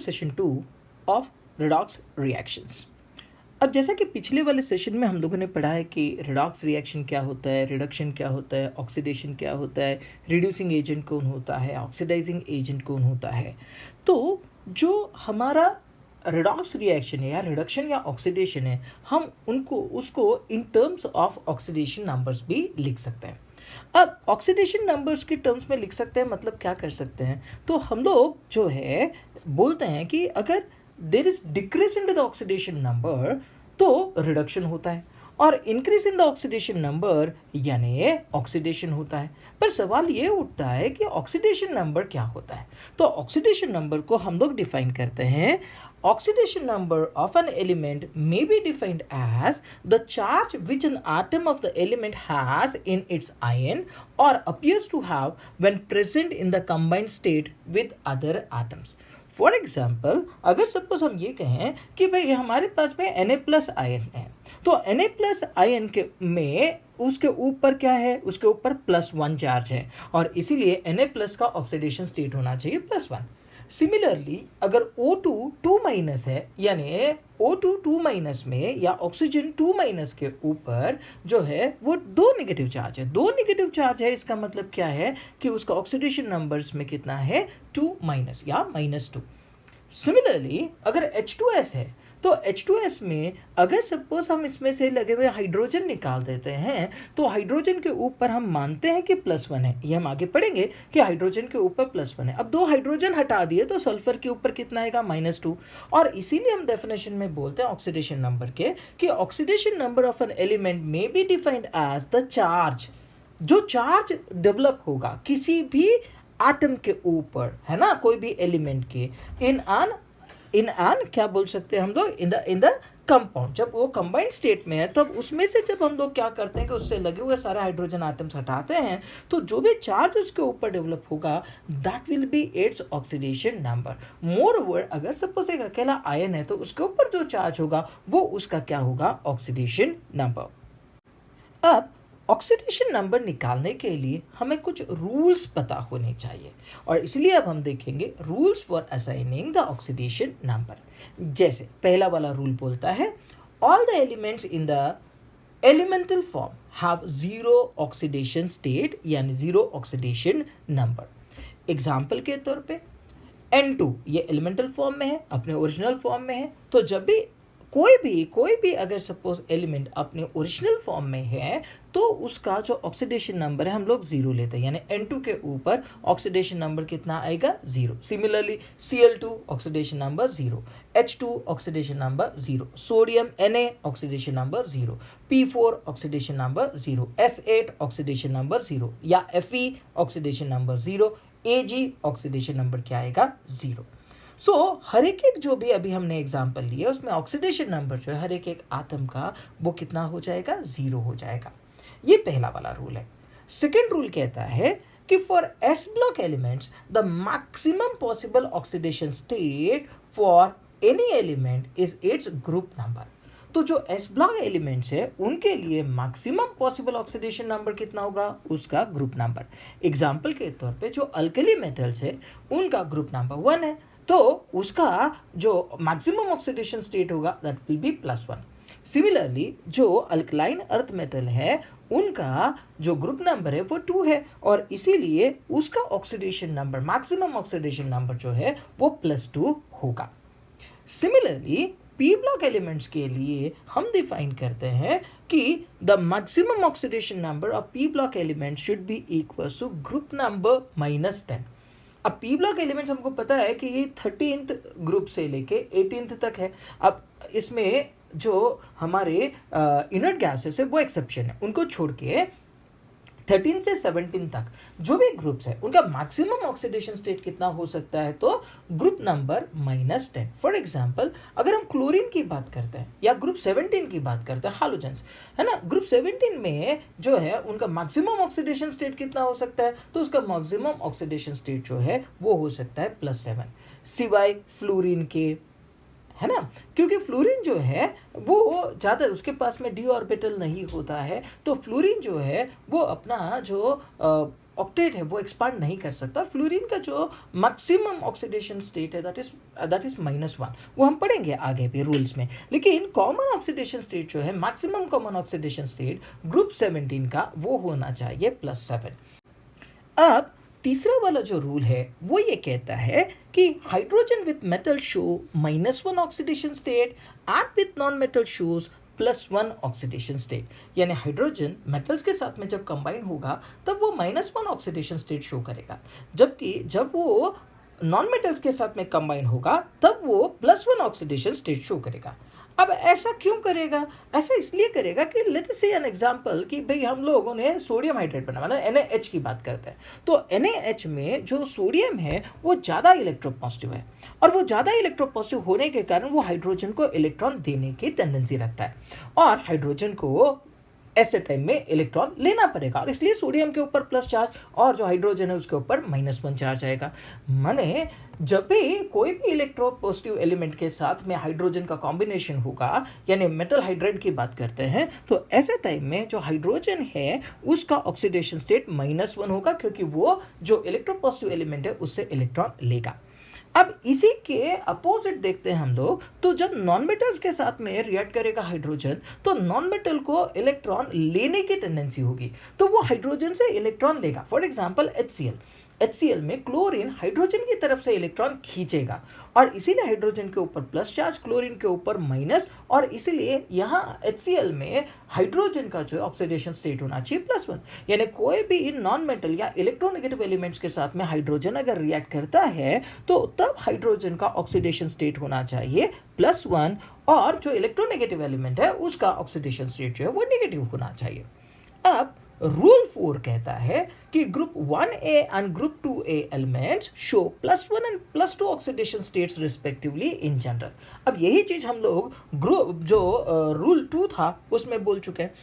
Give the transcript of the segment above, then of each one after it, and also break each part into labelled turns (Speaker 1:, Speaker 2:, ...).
Speaker 1: Session 2 of redox reactions. अब जैसा कि पिछले वाले सेशन में हम लोगों ने पढ़ा है कि रेडॉक्स रिएक्शन क्या होता है, रिडक्शन क्या होता है, ऑक्सीडेशन क्या होता है, रिड्यूसिंग एजेंट कौन होता है, ऑक्सीडाइजिंग एजेंट कौन होता है। तो जो हमारा रेडॉक्स रिएक्शन है या रिडक्शन या ऑक्सीडेशन है, हम उसको in terms of oxidation numbers भी लिख सकते हैं। अब ऑक्सीडेशन नंबर्स के टर्म्स में लिख सकते हैं, मतलब क्या कर सकते हैं, तो हम लोग जो है बोलते हैं कि अगर there is decrease in the oxidation number तो रिडक्शन होता है, और increase in the oxidation number यानी ऑक्सीडेशन होता है। पर सवाल ये उठता है कि ऑक्सीडेशन नंबर क्या होता है। तो ऑक्सीडेशन नंबर को हम लोग डिफाइन करते हैं, oxidation number of an element may be defined as the charge which an atom of the element has in its ion or appears to have when present in the combined state with other atoms. For example, अगर suppose हम ये कहें कि भाई हमारे पास में Na plus ion है, तो Na प्लस आयन के में उसके ऊपर क्या है, उसके ऊपर +1 चार्ज है, और इसीलिए Na प्लस का ऑक्सीडेशन स्टेट होना चाहिए +1। सिमिलरली अगर O2 2 माइनस है, यानी O2 2 माइनस में या ऑक्सीजन 2 माइनस के ऊपर जो है वो 2 नेगेटिव चार्ज है, 2 नेगेटिव चार्ज है, इसका मतलब क्या है कि उसका ऑक्सीडेशन नंबर्स में कितना है, 2 माइनस या -2। सिमिलरली अगर H2S है, तो H2S में अगर सपोज हम इसमें से लगे हुए हाइड्रोजन निकाल देते हैं, तो हाइड्रोजन के ऊपर हम मानते हैं कि +1 है, ये हम आगे पढ़ेंगे कि हाइड्रोजन के ऊपर +1 है। अब 2 हाइड्रोजन हटा दिए तो सल्फर के ऊपर कितना आएगा, -2। और इसीलिए हम डेफिनेशन में बोलते हैं ऑक्सीडेशन नंबर के कि oxidation number of an element may be defined as the charge, जो चार्ज डेवलप होगा किसी भी एटम के ऊपर, है ना, कोई भी एलिमेंट के इन एन क्या बोल सकते हैं हम लोग, इन द कंपाउंड। जब वो कंबाइंड स्टेट में है तब उसमें से जब हम लोग क्या करते हैं कि उससे लगे हुए सारे हाइड्रोजन एटम्स हटाते हैं, तो जो भी चार्ज उसके ऊपर डेवलप होगा that will be its oxidation number. More over अगर सपोज एक अकेला आयन है तो उसके ऊपर जो चार्ज होगा वो उसका क्या होगा, ऑक्सीडेशन नंबर। अब ऑक्सीडेशन नंबर निकालने के लिए हमें कुछ रूल्स पता होने चाहिए, और इसलिए अब हम देखेंगे rules for assigning the oxidation number. जैसे पहला वाला रूल बोलता है, all the elements in the elemental form have 0 oxidation state, यानी 0 ऑक्सीडेशन नंबर। एग्जाम्पल के तौर पे N2 ये एलिमेंटल फॉर्म में है, अपने ओरिजिनल फॉर्म में है, तो जब भी कोई भी अगर सपोज एलिमेंट अपने ओरिजिनल फॉर्म में है तो उसका जो ऑक्सीडेशन नंबर है हम लोग 0 लेते हैं, यानी N2 के ऊपर ऑक्सीडेशन नंबर कितना आएगा, 0। Similarly Cl2 oxidation number 0, H2 oxidation number 0, sodium Na oxidation number 0, P4 oxidation number 0, S8 oxidation number 0, या Fe oxidation number 0, Ag oxidation number क्या आएगा, 0। सो हर एक जो भी अभी हमने एग्जाम्पल लिए उसमें ऑक्सीडेशन नंबर जो है हर एक आटम का वो कितना हो जाएगा, 0 हो जाएगा। ये पहला वाला रूल है। सेकेंड रूल कहता है कि for S block elements the maximum possible oxidation state for any element is its group number. तो जो एस ब्लॉक एलिमेंट्स है उनके लिए मैक्सिमम पॉसिबल ऑक्सीडेशन नंबर कितना होगा, उसका ग्रुप नंबर। एग्जाम्पल के तौर पे जो अल्कली मेटल्स है उनका ग्रुप नंबर 1 है, तो उसका जो मैक्सिमम ऑक्सीडेशन स्टेट होगा दैट विल बी +1। सिमिलरली जो अल्कलाइन अर्थ मेटल है उनका जो ग्रुप नंबर है वो 2 है, और इसीलिए उसका oxidation number, maximum oxidation number जो है वो +2 होगा। सिमिलरली पी ब्लॉक एलिमेंट्स के लिए हम डिफाइन करते हैं कि the maximum oxidation number of P block element should be equal to group number -10। अब पी ब्लॉक एलिमेंट्स हमको पता है कि ये 13th ग्रुप से लेके 18th तक है। अब इसमें जो हमारे इनर्ट गैसेस है वो एक्सेप्शन है, उनको छोड़ के 13 से 17 तक जो भी ग्रुप्स है उनका मैक्सिमम ऑक्सीडेशन स्टेट कितना हो सकता है, तो ग्रुप नंबर -10। फॉर एग्जांपल अगर हम क्लोरीन की बात करते हैं या ग्रुप 17 की बात करते हैं, हालोजेंस है ना, ग्रुप 17 में जो है उनका मैक्सिमम ऑक्सीडेशन स्टेट कितना हो सकता है, तो उसका मैक्सिमम ऑक्सीडेशन स्टेट जो है वो हो सकता है +7, सिवाय फ्लोरीन के, है ना, क्योंकि फ्लोरीन जो है वो ज़्यादा उसके पास में डी ऑर्बिटल नहीं होता है, तो फ्लोरीन जो है वो अपना जो ऑक्टेट है वो एक्सपांड नहीं कर सकता। फ्लोरीन का जो मैक्सिमम ऑक्सीडेशन स्टेट है दैट इज -1, वो हम पढ़ेंगे आगे भी रूल्स में। लेकिन कॉमन ऑक्सीडेशन स्टेट जो है, maximum common oxidation state group 17 का, वो होना चाहिए +7। अब तीसरा वाला जो रूल है वो ये कहता है कि hydrogen with metal show -1 oxidation state and with non metal shows +1 oxidation state. यानी हाइड्रोजन मेटल्स के साथ में जब कंबाइन होगा तब वो -1 ऑक्सीडेशन स्टेट शो करेगा, जबकि जब वो नॉन मेटल्स के साथ में कंबाइन होगा तब वो +1 ऑक्सीडेशन स्टेट शो करेगा। अब ऐसा क्यों करेगा? ऐसा इसलिए करेगा कि लेट अस से एन एग्जांपल कि भाई हम लोगों ने सोडियम हाइड्रेट बनाया, मतलब NaH की बात करते हैं, तो NaH में जो सोडियम है वो ज़्यादा इलेक्ट्रोपॉजिटिव है, और वो ज़्यादा इलेक्ट्रोपॉजिटिव होने के कारण वो हाइड्रोजन को इलेक्ट्रॉन देने की टेंडेंसी रखता है, और हाइड्रोजन को ऐसे टाइम में इलेक्ट्रॉन लेना पड़ेगा, और इसलिए सोडियम के ऊपर प्लस चार्ज और जो हाइड्रोजन है उसके ऊपर -1 चार्ज आएगा। माने जब भी कोई भी इलेक्ट्रोपॉजिटिव एलिमेंट के साथ में हाइड्रोजन का कॉम्बिनेशन होगा, यानी मेटल हाइड्राइड की बात करते हैं, तो ऐसे टाइम में जो हाइड्रोजन है उसका ऑक्सीडेशन स्टेट -1 होगा, क्योंकि वो जो इलेक्ट्रोपॉजिटिव एलिमेंट है उससे इलेक्ट्रॉन लेगा। अब इसी के अपोजिट देखते हैं हम लोग, तो जब नॉन मेटल्स के साथ में रिएक्ट करेगा हाइड्रोजन, तो नॉन मेटल को इलेक्ट्रॉन लेने की टेंडेंसी होगी, तो वो हाइड्रोजन से इलेक्ट्रॉन लेगा। फॉर एग्जांपल HCl में क्लोरीन हाइड्रोजन की तरफ से इलेक्ट्रॉन खींचेगा, और इसीलिए हाइड्रोजन के ऊपर प्लस चार्ज, क्लोरीन के ऊपर माइनस, और इसीलिए यहाँ HCl में हाइड्रोजन का जो ऑक्सीडेशन स्टेट होना चाहिए +1। यानी कोई भी नॉन मेटल या इलेक्ट्रोनेगेटिव एलिमेंट्स के साथ में हाइड्रोजन अगर रिएक्ट करता है तो तब हाइड्रोजन का ऑक्सीडेशन स्टेट होना चाहिए +1, और जो इलेक्ट्रोनेगेटिव एलिमेंट है उसका ऑक्सीडेशन स्टेट जो है वो नेगेटिव होना चाहिए। अब रूल 4 कहता है कि group 1A and group 2A elements show +1 and +2 oxidation states respectively in general. अब यही चीज हम लोग ग्रुप जो रूल 2 था उसमें बोल चुके हैं,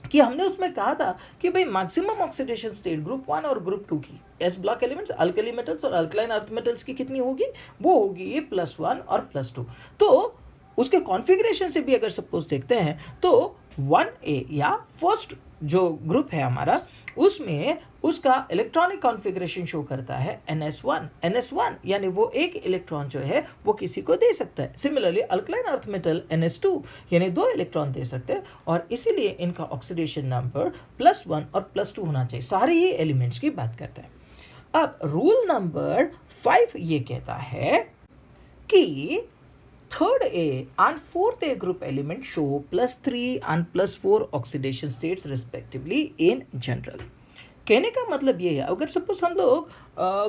Speaker 1: कि हमने उसमें कहा था कि भाई मैक्सिमम ऑक्सीडेशन स्टेट ग्रुप 1 और ग्रुप 2 की, S block elements, alkali metals और अल्कलाइन अर्थ मेटल्स की कितनी होगी? वो होगी +1 और +2। तो उसके कॉन्फ़िगरेशन से भी अगर सपोज देखते हैं तो 1A या फर्स्ट जो ग्रुप है हमारा, उसमें उसका इलेक्ट्रॉनिक कॉन्फ़िगरेशन शो करता है NS1 यानी वो एक इलेक्ट्रॉन जो है वो किसी को दे सकता है। Similarly alkaline earth metal NS2 यानी 2 इलेक्ट्रॉन दे सकते हैं, और इसीलिए इनका ऑक्सीडेशन नंबर +1 और +2 होना चाहिए। सारे ही एलिमेंट्स की बात करता है। अब रूल नंबर 5 ये कहता है कि third A and fourth A group element show +3 and +4 oxidation states respectively in general। कहने का मतलब ये है, अगर सपोज हम लोग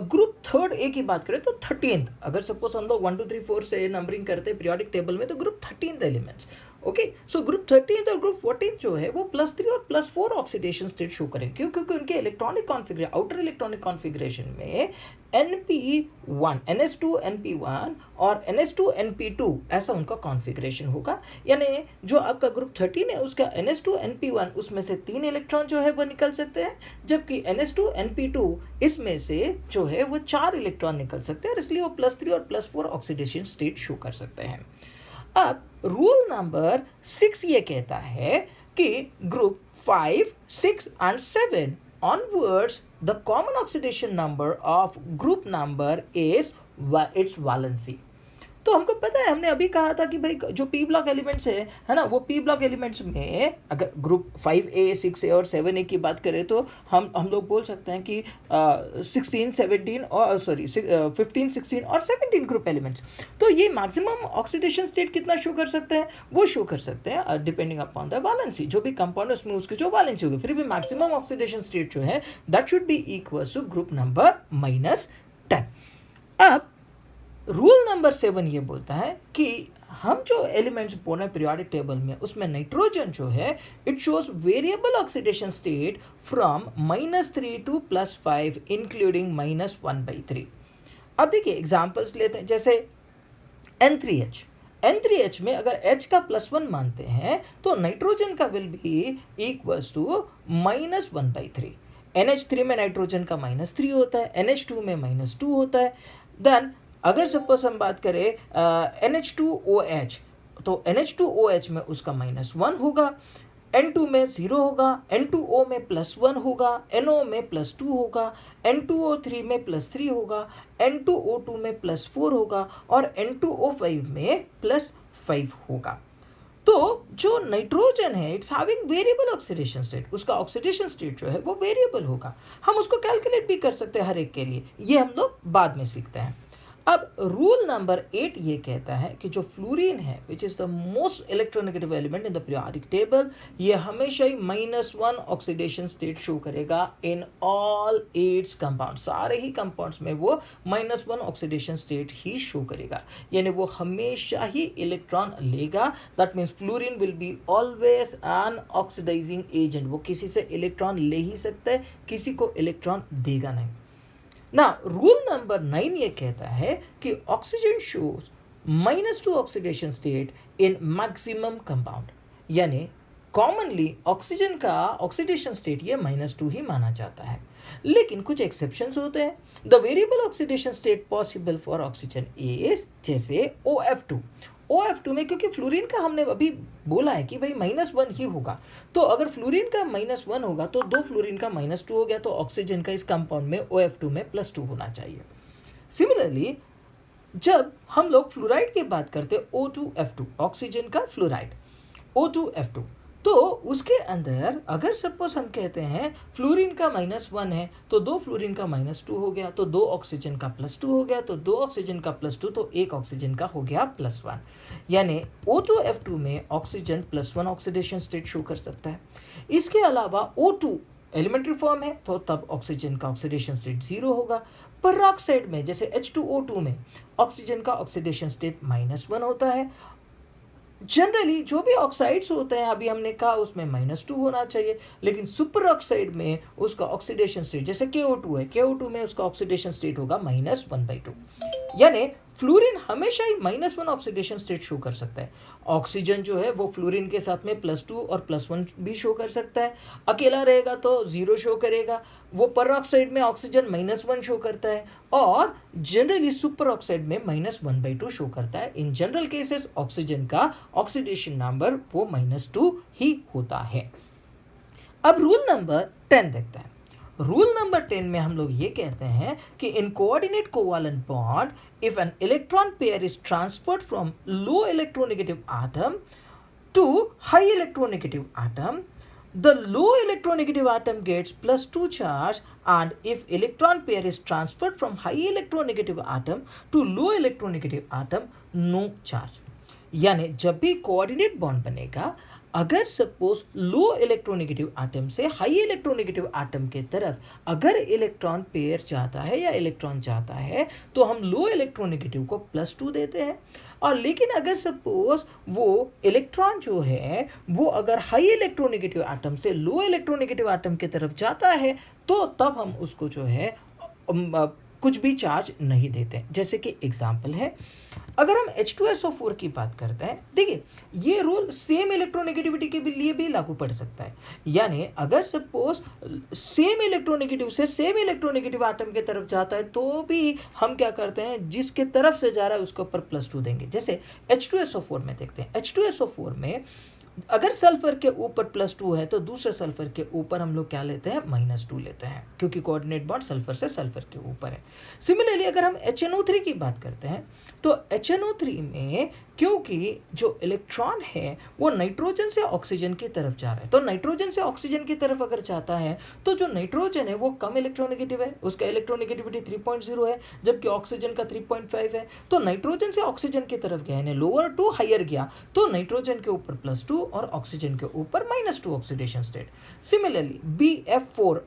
Speaker 1: ग्रुप थर्ड ए की बात करें तो 13th, अगर सपोज हम लोग 1 2 3 4 से नंबरिंग करते हैं पीरियोडिक टेबल में, तो group 13th elements, okay. So group 13th और ग्रुप 14th जो है वो +3 और +4 ऑक्सीडेशन स्टेट शो करेंगे, क्यों? क्योंकि उनके electronic configuration, outer electronic configuration में NP1 NS2 NP1 और NS2 NP2 ऐसा उनका कॉन्फ़िगरेशन होगा। यानी जो आपका ग्रुप 13 है उसका NS2 NP1 उसमें से 3 इलेक्ट्रॉन जो है वो निकल सकते हैं, जबकि NS2 NP2 इसमें से जो है वो 4 इलेक्ट्रॉन निकल सकते हैं, और इसलिए वो +3 और +4 ऑक्सीडेशन स्टेट शो कर सकते हैं। अब रूल नंबर 6 ये कहता है कि group 5, 6 and 7 onwards the common oxidation number of group number is its valency। तो हमको पता है, हमने अभी कहा था कि भाई जो पी ब्लॉक एलिमेंट्स है ना, वो पी ब्लॉक एलिमेंट्स में अगर ग्रुप 5A 6A और 7A की बात करें तो हम लोग बोल सकते हैं कि 16 17 और 15 16 और 17 ग्रुप एलिमेंट्स। तो ये मैक्सिमम ऑक्सीडेशन स्टेट कितना शो कर सकते हैं? वो शो कर सकते हैं डिपेंडिंग अपॉन द वैलेंसी, जो भी कंपाउंड उसमें उसकी जो वैलेंसी होगी। फिर भी मैक्सिमम ऑक्सीडेशन स्टेट जो है that should be equal to group number -10। अब रूल नंबर 7 ये बोलता है कि हम जो एलिमेंट्स बोल रहे हैं पीरियोडिक टेबल में, उसमें नाइट्रोजन जो है it shows variable oxidation state from -3 to +5 including -1/3। अब देखिए एग्जांपल्स लेते हैं, जैसे N3H में अगर H का +1 मानते हैं तो नाइट्रोजन का will be equals to -1/3। NH3 में नाइट्रोजन का -3 होता है, NH2 में -2 होता है। देन अगर सपोज हम बात करें NH2OH, तो NH2OH में उसका -1 होगा। N2 में 0 होगा, N2O में +1 होगा, NO में +2 होगा, N2O3 में +3 होगा, N2O2 में +4 होगा और N2O5 में +5 होगा। तो जो नाइट्रोजन है it's having variable oxidation state, उसका ऑक्सीडेशन स्टेट जो है वो वेरिएबल होगा। हम उसको कैलकुलेट भी कर सकते हैं हर एक के लिए, ये हम लोग बाद में सीखते हैं। अब रूल नंबर 8 ये कहता है कि जो फ्लोरीन है which is the most electronegative element in the periodic table, ये हमेशा ही -1 ऑक्सीडेशन स्टेट शो करेगा इन ऑल 8 कंपाउंड, सारे ही कंपाउंड्स में वो -1 ऑक्सीडेशन स्टेट ही शो करेगा, यानी वो हमेशा ही इलेक्ट्रॉन लेगा। That means fluorine will be always an oxidising agent, वो किसी से इलेक्ट्रॉन ले ही सकता है, किसी को इलेक्ट्रॉन देगा नहीं ना। रूल नंबर 9 ये कहता है कि oxygen shows -2 oxidation state in maximum compound, यानी कॉमनली ऑक्सीजन का ऑक्सीडेशन स्टेट ये -2 ही माना जाता है, लेकिन कुछ एक्सेप्शंस होते हैं। The variable oxidation state possible for oxygen is जैसे OF2। OF2 में क्योंकि फ्लोरीन का हमने अभी बोला है कि भाई -1 ही होगा, तो अगर फ्लोरीन का -1 होगा तो 2 फ्लोरीन का -2 हो गया, तो ऑक्सीजन का इस कंपाउंड में OF2 में +2 होना चाहिए। सिमिलरली जब हम लोग फ्लोराइड की बात करते हैं O2F2, ऑक्सीजन का फ्लोराइड O2F2, तो उसके अंदर अगर सपोज हम कहते हैं फ्लोरीन का -1 है तो 2 फ्लोरीन का -2 हो गया, तो 2 ऑक्सीजन का +2 हो गया, तो 2 ऑक्सीजन का +2 तो 1 ऑक्सीजन का हो गया +1, यानी O2F2 में ऑक्सीजन +1 ऑक्सीडेशन स्टेट शो कर सकता है। इसके अलावा O2 एलिमेंट्री फॉर्म है तो तब ऑक्सीजन का ऑक्सीडेशन स्टेट 0 होगा। पेरोक्साइड में जैसे H2O2 में ऑक्सीजन का ऑक्सीडेशन स्टेट -1 होता है। जनरली जो भी ऑक्साइड्स होते हैं अभी हमने कहा उसमें -2 होना चाहिए, लेकिन सुपर ऑक्साइड में उसका ऑक्सीडेशन स्टेट जैसे KO2 है, KO2 में उसका ऑक्सीडेशन स्टेट होगा -1/2, यानी फ्लोरीन हमेशा ही -1 ऑक्सीडेशन स्टेट शो कर सकता है। ऑक्सीजन जो है वो फ्लोरीन के साथ में +2 और +1 भी शो कर सकता है, अकेला रहेगा तो 0 शो करेगा। वो पेरोक्साइड में ऑक्सीजन -1 शो करता है और जनरली सुपर ऑक्साइड में -1/2 शो करता है। इन जनरल केसेस ऑक्सीजन का ऑक्सीडेशन नंबर वो -2 ही होता है। अब रूल नंबर 10 देखते हैं। रूल नंबर 10 में हम लोग ये कहते हैं कि in coordinate covalent bond if an electron pair is transferred from low electronegative atom to high electronegative atom, the low electronegative atom gets +2 charge, and if electron pair is transferred from high electronegative atom to low electronegative atom, no charge। यानी जब भी coordinate bond बनेगा, अगर suppose लो electronegative atom से high electronegative atom के तरफ अगर electron pair जाता है या इलेक्ट्रॉन जाता है तो हम लो इलेक्ट्रोनेगेटिव को +2 देते हैं, और लेकिन अगर सपोज वो इलेक्ट्रॉन जो है वो अगर हाई इलेक्ट्रोनेगेटिव एटम से लो इलेक्ट्रोनेगेटिव एटम की तरफ जाता है तो तब हम उसको जो है कुछ भी चार्ज नहीं देते। जैसे कि एग्जांपल है, अगर हम H2SO4 की बात करते हैं, देखिए ये रूल सेम इलेक्ट्रोनेगेटिविटी के लिए भी लागू पड़ सकता है, यानी अगर सपोज सेम इलेक्ट्रोनेगेटिव से सेम इलेक्ट्रोनेगेटिव एटम की तरफ जाता है तो भी हम क्या करते हैं, जिसके तरफ से जा रहा है उसके ऊपर +2 देंगे। जैसे H2SO4 में देखते हैं, H2SO4 में अगर सल्फर के ऊपर +2 है तो दूसरे सल्फर के ऊपर हम लोग क्या लेते हैं, -2 लेते हैं, क्योंकि कोऑर्डिनेट बॉन्ड सल्फर से सल्फर के ऊपर है। सिमिलरली अगर हम HNO3 की बात करते हैं तो HNO3 में क्योंकि जो इलेक्ट्रॉन है वो नाइट्रोजन से ऑक्सीजन की तरफ जा रहा है, तो नाइट्रोजन से ऑक्सीजन की तरफ अगर जाता है तो जो नाइट्रोजन है वो कम इलेक्ट्रोनेगेटिव है, उसका इलेक्ट्रोनेगेटिविटी 3.0 है, जबकि ऑक्सीजन का 3.5 है। तो नाइट्रोजन से ऑक्सीजन की तरफ गया यानी लोअर टू हायर गया, तो नाइट्रोजन के ऊपर +2 और ऑक्सीजन के ऊपर -2 ऑक्सीडेशन स्टेट। सिमिलरली BF4-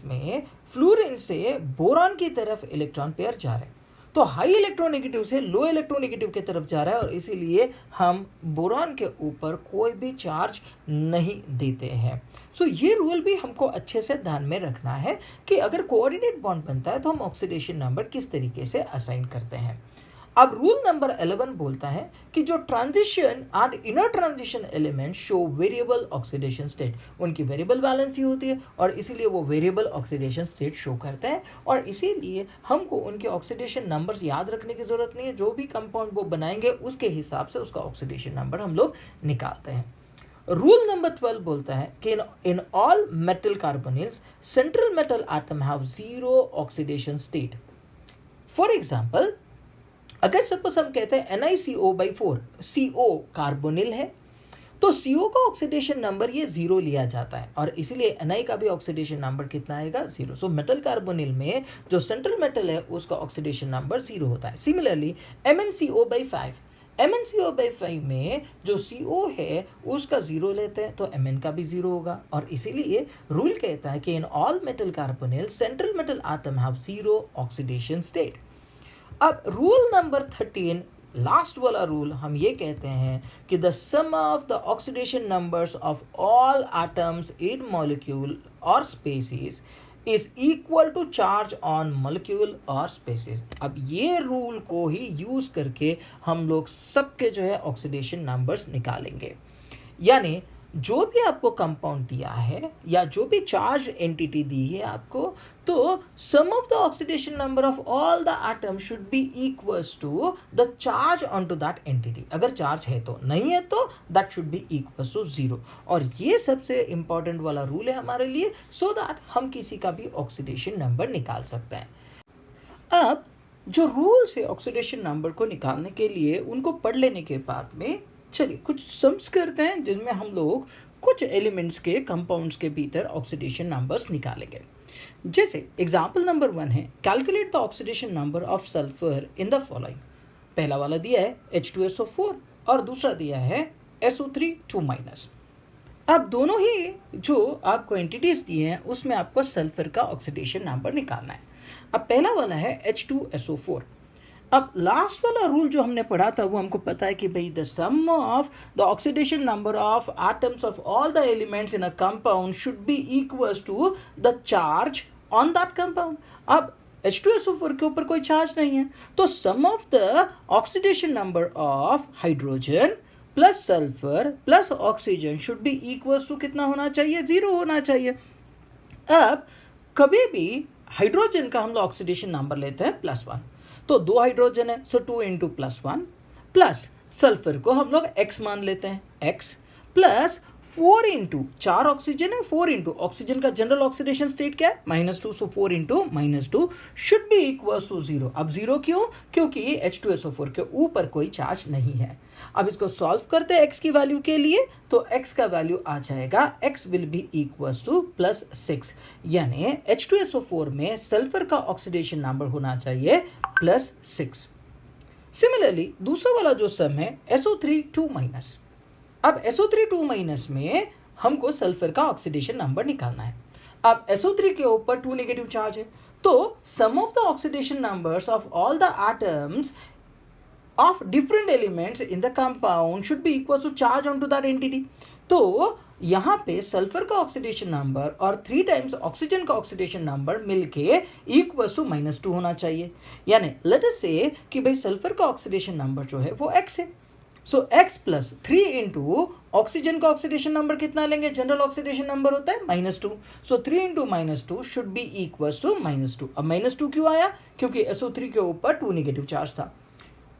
Speaker 1: में फ्लोरीन से बोरॉन की तरफ इलेक्ट्रॉन पेयर जा रहे हैं, तो हाई इलेक्ट्रोनेगेटिव से लो इलेक्ट्रोनेगेटिव की तरफ जा रहा है और इसीलिए हम बोरॉन के ऊपर कोई भी चार्ज नहीं देते हैं। सो ये रूल भी हमको अच्छे से ध्यान में रखना है कि अगर कोऑर्डिनेट बॉन्ड बनता है तो हम ऑक्सीडेशन नंबर किस तरीके से असाइन करते हैं। अब रूल नंबर 11 बोलता है कि जो transition and inner transition element show variable oxidation state, उनकी वेरिएबल वैलेंसी होती है और इसीलिए वो वेरिएबल ऑक्सीडेशन स्टेट शो करते हैं, और इसीलिए हमको उनके ऑक्सीडेशन नंबर्स याद रखने की जरूरत नहीं है। जो भी कंपाउंड वो बनाएंगे उसके हिसाब से उसका ऑक्सीडेशन नंबर हम लोग निकालते हैं। रूल नंबर 12 बोलता है कि in all metal carbonyls central metal atom have zero oxidation state. For example, अगर सपोज हम कहते हैं NiCO/4 CO कार्बोनिल है, तो CO का ऑक्सीडेशन नंबर ये 0 लिया जाता है और इसीलिए Na का भी ऑक्सीडेशन नंबर कितना आएगा 0। सो मेटल कार्बोनिल में जो सेंट्रल मेटल है उसका ऑक्सीडेशन नंबर 0 होता है। सिमिलरली MnCO/5 में जो CO है उसका 0 लेते हैं तो Mn का भी 0 होगा और इसीलिए रूल कहता है कि in all metal carbonyl central metal atom have 0 oxidation state. अब रूल नंबर 13, लास्ट वाला रूल, हम ये कहते हैं कि the sum of the oxidation numbers of all atoms in molecule or species is equal to charge on molecule or species. अब ये rule को ही यूज करके हम लोग सबके जो है ऑक्सीडेशन नंबर्स निकालेंगे। यानी जो भी आपको कंपाउंड दिया है या जो भी चार्ज एंटिटी दी है आपको, तो sum of the oxidation number of all the atom should be equals to the charge on to that entity. अगर चार्ज है तो, नहीं है तो that should be equals to 0। और ये सबसे इंपॉर्टेंट वाला रूल है हमारे लिए, सो दैट हम किसी का भी ऑक्सीडेशन नंबर निकाल सकते हैं। अब जो रूल्स है ऑक्सीडेशन नंबर को निकालने के लिए, उनको पढ़ लेने के बाद में चलिए कुछ सम्स करते हैं जिनमें हम लोग कुछ एलिमेंट्स के कंपाउंड्स के भीतर ऑक्सीडेशन नंबर्स निकालेंगे। जैसे एग्जांपल नंबर 1 है, calculate the oxidation number of sulphur in the following. पहला वाला दिया है H2SO4 और दूसरा दिया है SO3 2-। अब दोनों ही जो आपको एंटिटीज दिए हैं उसमें आपको सल्फर का ऑक्सीडेशन नंबर निकालना है। अब पहला वाला है H2SO4। अब लास्ट वाला रूल जो हमने पढ़ा था वो हमको पता है कि भाई the sum of the oxidation number of atoms of all the elements in a compound should be equals to the charge on that compound. अब H2SO4 के ऊपर कोई चार्ज नहीं है, तो sum of the oxidation number of hydrogen plus sulphur plus oxygen should be equals to कितना होना चाहिए, 0 होना चाहिए। अब कभी भी हाइड्रोजन का हम लोग ऑक्सीडेशन नंबर लेते हैं +1, तो 2 हाइड्रोजन है, सो 2 × +1 प्लस सल्फर को हम लोग x मान लेते हैं, x प्लस 4 × 4 ऑक्सीजन है, 4 × ऑक्सीजन का जनरल ऑक्सीडेशन स्टेट क्या है -2, so 4 × -2 should be equal to 0। अब 0 क्यों? क्योंकि H2SO4 के ऊपर कोई चार्ज नहीं है। अब इसको सॉल्व करते हैं x की वैल्यू के लिए, तो x का वैल्यू आ जाएगा, x will be equals to +6, यानी H2SO4 में सल्फर का ऑक्सीडेशन नंबर होना चाहिए +6। सिमिलरली दूसरा वाला जो सम है SO3 2-। अब SO3 2- में हमको सल्फर का ऑक्सीडेशन नंबर निकालना है। अब SO3 के ऊपर 2 नेगेटिव चार्ज है, तो sum of the oxidation numbers of all the atoms of different elements in the compound should be equal to charge onto that entity। तो यहाँ पे सल्फर का ऑक्सीडेशन नंबर और 3 टाइम्स ऑक्सीजन का ऑक्सीडेशन नंबर मिलके equals to -2 होना चाहिए। यानी लेट अस से कि भाई सल्फर का ऑक्सीडेशन नंबर जो है वो x है, सो x प्लस 3 × ऑक्सीजन का ऑक्सीडेशन नंबर कितना लेंगे, जनरल ऑक्सीडेशन नंबर होता है -2, so 3 × -2 should be equals to -2। अब -2 क्यों आया? क्योंकि SO3 के ऊपर 2 नेगेटिव चार्ज था।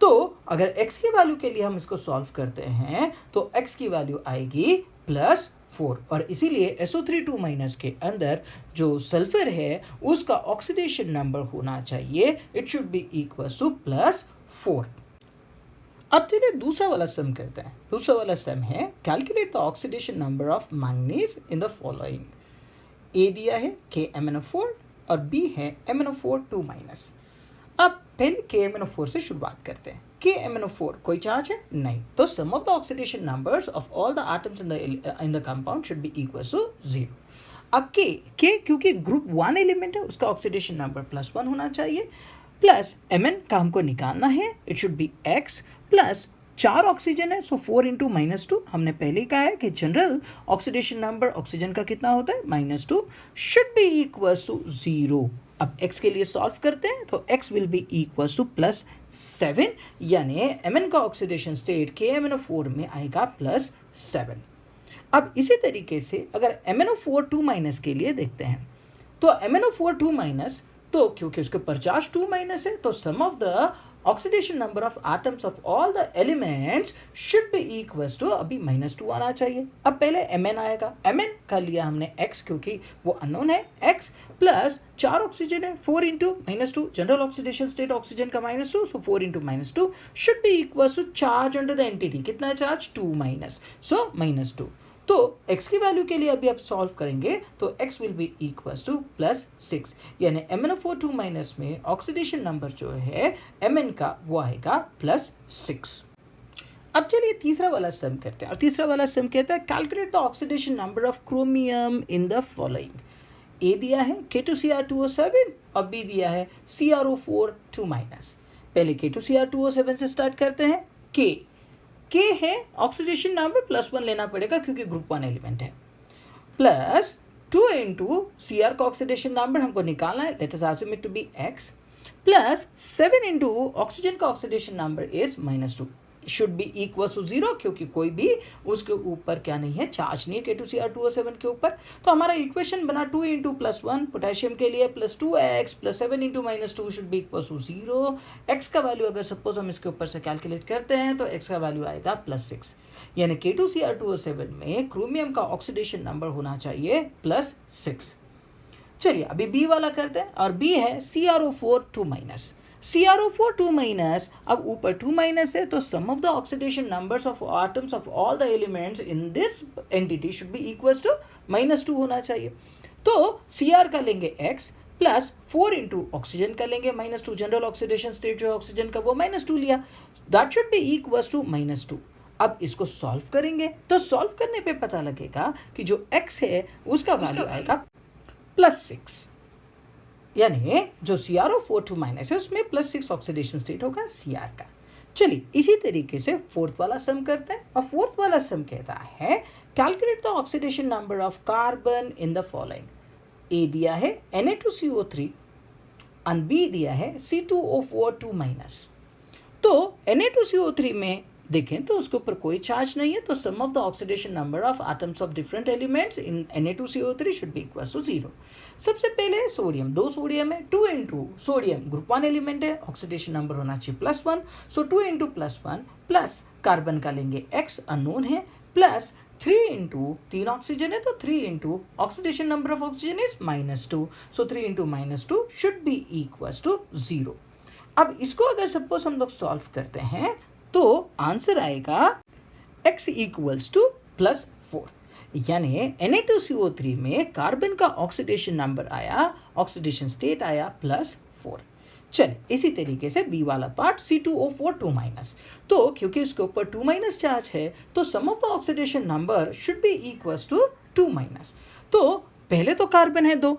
Speaker 1: तो अगर x की वैल्यू के लिए हम इसको सॉल्व करते हैं तो x की वैल्यू आएगी +4 और इसीलिए SO3 2- के अंदर जो सल्फर है उसका ऑक्सीडेशन नंबर होना चाहिए, it should be equal to +4। अब चलिए दूसरा वाला सम करते हैं। दूसरा वाला सम है calculate the oxidation number of manganese in the following. A दिया है KMnO4 और B है MnO4 2-। अब पहले KMnO4 से शुरुआत करते हैं। KMnO4 कोई चार्ज है नहीं, तो sum of the oxidation numbers of all the atoms in the compound should be equal to 0। अब K क्योंकि ग्रुप 1 एलिमेंट है उसका ऑक्सीडेशन नंबर +1 होना चाहिए, प्लस Mn का हमको निकालना है, it should B x plus 4 oxygen है, सो 4 × -2 हमने पहले ही कहा है कि जनरल ऑक्सीडेशन नंबर ऑक्सीजन का कितना होता है -2, शुड बी इक्वल टू 0। अब x के लिए सॉल्व करते हैं तो x will be equal to +7, यानी Mn का ऑक्सीडेशन स्टेट KMnO4 में आएगा +7। अब इसी तरीके से अगर MnO4 2- के लिए देखते हैं तो MnO4 2-, तो क्योंकि उसके ऊपर चार्ज 2- है तो sum of the oxidation number of atoms of all the elements should be equals to, अभी -2 आना चाहिए। अब पहले mn आएगा, mn का लिया हमने x क्योंकि वो अननोन है, x प्लस 4 ऑक्सीजन है, 4 into -2, general oxidation state oxygen का -2, so 4 into -2 should be equals to charge under the entity, कितना है चार्ज 2 माइनस, सो -2। तो x की वैल्यू के लिए अभी आप सॉल्व करेंगे तो x will be equals to +6, यानी MnO2 माइनस में ऑक्सीडेशन नंबर जो है Mn का वो आएगा +6। अब चलिए तीसरा वाला सम करते हैं, और तीसरा वाला सम कहता है calculate the oxidation number of chromium in the following. A दिया है K2Cr2O7 और B दिया है CrO4 2-। पहले K2Cr2O7 से स्टार्ट करते हैं। K है ऑक्सीडेशन नंबर, +1 लेना पड़ेगा क्योंकि ग्रुप 1 एलिमेंट है, प्लस 2 इंटू Cr का ऑक्सीडेशन नंबर हमको निकालना है, let us assume it to be x, plus 7 into oxygen का oxidation number is -2, should be equal to 0 क्योंकि कोई भी उसके ऊपर क्या नहीं है, चार्ज नहीं है K2Cr2O7 के ऊपर। तो हमारा इक्वेशन बना 2 इंटू +1 पोटेशियम के लिए plus 2x plus 7 into -2 should be equal to 0। x का वैल्यू अगर सपोज हम इसके ऊपर से कैलकुलेट करते हैं तो x का वैल्यू आएगा +6, यानी K2Cr2O7 में क्रोमियम का ऑक्सीडेशन नंबर होना चाहिए +6। चलिए अभी B वाला करते हैं, और B है CrO4 2-। CrO4 2-, अब ऊपर 2- है तो sum of the oxidation numbers of atoms of all the elements in this entity should be equals to -2 होना चाहिए। तो Cr का लेंगे x प्लस 4 इंटू ऑक्सीजन का लेंगे -2, जनरल ऑक्सीडेशन स्टेट जो ऑक्सीजन का वो -2 लिया, that should be equals to -2। अब इसको सॉल्व करेंगे तो सॉल्व करने पे पता लगेगा कि जो x है उसका वैल्यू आएगा +6, यानी जो CrO4 2- है उसमें +6 ऑक्सीडेशन स्टेट होगा Cr का। चलिए इसी तरीके से फोर्थ वाला सम करते हैं, और फोर्थ वाला सम कहता है calculate the oxidation number of carbon in the following. A दिया है Na2CO3 और B दिया है C2O4 2-। तो Na2CO3 में देखें तो उसके ऊपर कोई चार्ज नहीं है, तो sum of the oxidation number of atoms of different elements in Na2CO3 should be equal to 0। सबसे पहले सोडियम, 2 सोडियम है, 2 इंटू सोडियम ग्रुप 1 एलिमेंट है, ऑक्सीडेशन नंबर होना चाहिए +1, सो 2 इंटू +1 प्लस कार्बन का लेंगे x अननोन है, प्लस 3 इंटू 3 ऑक्सीजन है तो 3 into oxidation number of oxygen is -2, so 3 into -2 should be equal to 0। अब इसको अगर सपोज हम लोग सॉल्व करते हैं तो आंसर आएगा x इक्वल्स टू +4, यानी Na2CO3 में कार्बन का ऑक्सीडेशन नंबर आया, ऑक्सीडेशन स्टेट आया +4। चलिए इसी तरीके से B वाला पार्ट C2O4 2-। तो क्योंकि इसके ऊपर 2- चार्ज है तो sum of the oxidation number should be equals to 2-। तो पहले तो कार्बन है 2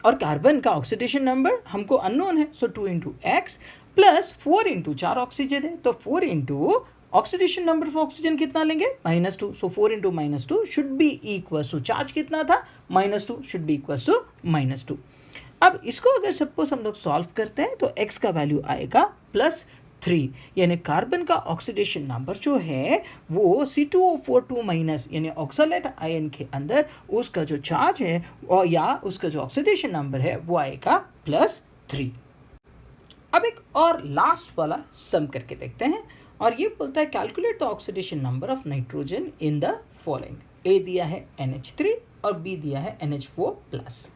Speaker 1: और कार्बन का ऑक्सीडेशन नंबर हमको अननोन है, so 2 into X plus 4 into 4 oxygen है तो 4 into oxidation number of oxygen कितना लेंगे -2, so 4 into -2 should be equal to, charge कितना था -2 शुड बी इक्वल टू -2। अब इसको अगर सपोज हम लोग सॉल्व करते हैं तो x का वैल्यू आएगा +3, यानी कार्बन का ऑक्सीडेशन नंबर जो है वो C2O4 2- यानी ऑक्सलेट आयन के अंदर उसका जो चार्ज है और या उसका जो ऑक्सीडेशन नंबर है वो आएगा +3। अब एक और लास्ट वाला सम करके देखते हैं, और ये बोलता है calculate the oxidation number of nitrogen in the following. A दिया है NH3 और B दिया है NH4+।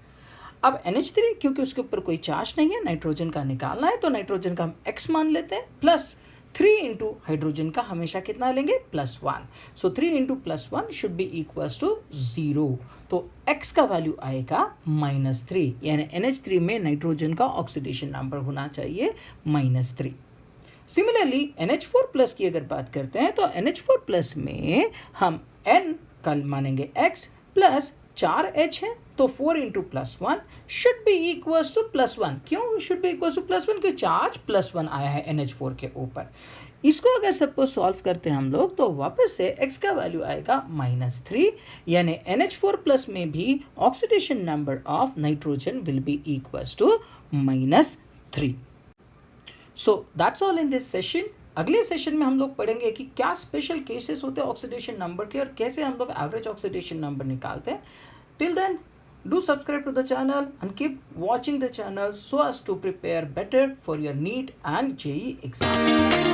Speaker 1: अब NH3 क्योंकि उसके ऊपर कोई चार्ज नहीं है, नाइट्रोजन का निकालना है तो नाइट्रोजन का हम x मान लेते हैं, प्लस 3 इंटू हाइड्रोजन का हमेशा कितना लेंगे +1, so 3 into +1 should be equals to 0। तो x का वैल्यू आएगा -3, यानी NH3 में नाइट्रोजन का ऑक्सीडेशन नंबर होना चाहिए -3। सिमिलरली NH4+ की अगर बात करते हैं तो NH4+ में हम N कल मानेंगे x प्लस 4H है तो 4 into +1 should be equals to +1। क्यों शुड बी इक्वल्स टू +1? क्योंकि चार्ज +1 आया है NH4 के ऊपर। इसको अगर सपोज सॉल्व करते हैं हम लोग तो वापस से x का वैल्यू आएगा -3, यानी NH4+ में भी oxidation number of nitrogen will be equals to -3। So that's all in this session. अगले सेशन में हम लोग पढ़ेंगे कि क्या स्पेशल केसेस होते हैं ऑक्सीडेशन नंबर के और कैसे हम लोग एवरेज ऑक्सीडेशन नंबर निकालते हैं। Till then Do subscribe to the channel and keep watching the channel so as to prepare better for your NEET and JEE exams.